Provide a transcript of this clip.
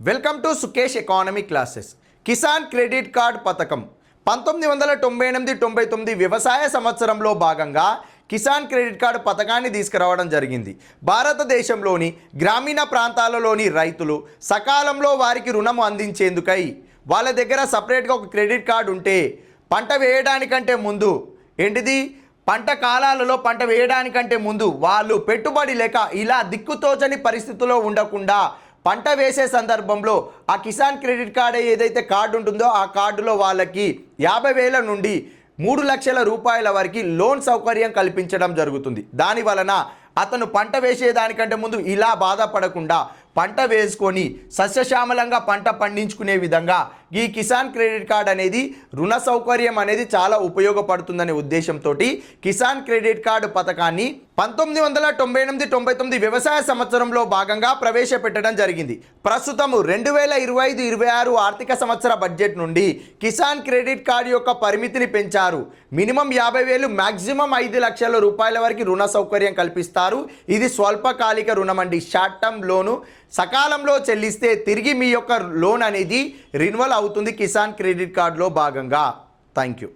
Welcome to Sukesh economy classes. Kisan credit card పథకం 1998-99 వ్యవసాయ సంవత్సరంలో భాగంగా కిసాన్ క్రెడిట్ కార్డు పథకాన్ని తీసుకురావడం జరిగింది. భారతదేశంలోని గ్రామీణ ప్రాంతాలలోని రైతులు సకాలంలో వారికి రుణం అందించేందుకై వాళ్ళ దగ్గర సపరేట్గా ఒక క్రెడిట్ కార్డు ఉంటే పంట వేయడానికంటే ముందు పంట కాలాలలో పంట వేయడానికంటే ముందు వాళ్ళు పెట్టుబడి లేక ఇలా దిక్కుతోచని పరిస్థితుల్లో ఉండకుండా పంట వేసే సందర్భంలో ఆ కిసాన్ క్రెడిట్ కార్డు ఏదైతే కార్డు ఉంటుందో ఆ కార్డులో వాళ్ళకి 50,000 నుండి 3 లక్షల రూపాయల వరకు లోన్ సౌకర్యం కల్పించడం జరుగుతుంది. దాని వలన అతను పంట వేసేదానికంటే ముందు ఇలా బాధపడకుండా పంట వేసుకొని సస్యశ్యామలంగా పంట పండించుకునే విధంగా ఈ కిసాన్ క్రెడిట్ కార్డ్ అనేది రుణ సౌకర్యం అనేది చాలా ఉపయోగపడుతుందనే ఉద్దేశంతో కిసాన్ క్రెడిట్ కార్డు పథకాన్ని 1998-99 వ్యవసాయ సంవత్సరంలో భాగంగా ప్రవేశపెట్టడం జరిగింది. ప్రస్తుతం 2025-26 ఆర్థిక సంవత్సర బడ్జెట్ నుండి కిసాన్ క్రెడిట్ కార్డు యొక్క పరిమితిని పెంచారు. మినిమం 50,000 మ్యాక్సిమం 5 లక్షల రూపాయల వరకు రుణ సౌకర్యం కల్పిస్తారు. ఇది స్వల్పకాలిక రుణం అండి, షార్ట్ టర్మ్ లోను. సకాలంలో చెల్లిస్తే తిరిగి మీ యొక్క లోన్ అనేది రిన్యువల్ అవుతుంది కిసాన్ క్రెడిట్ కార్డులో భాగంగా. Thank you.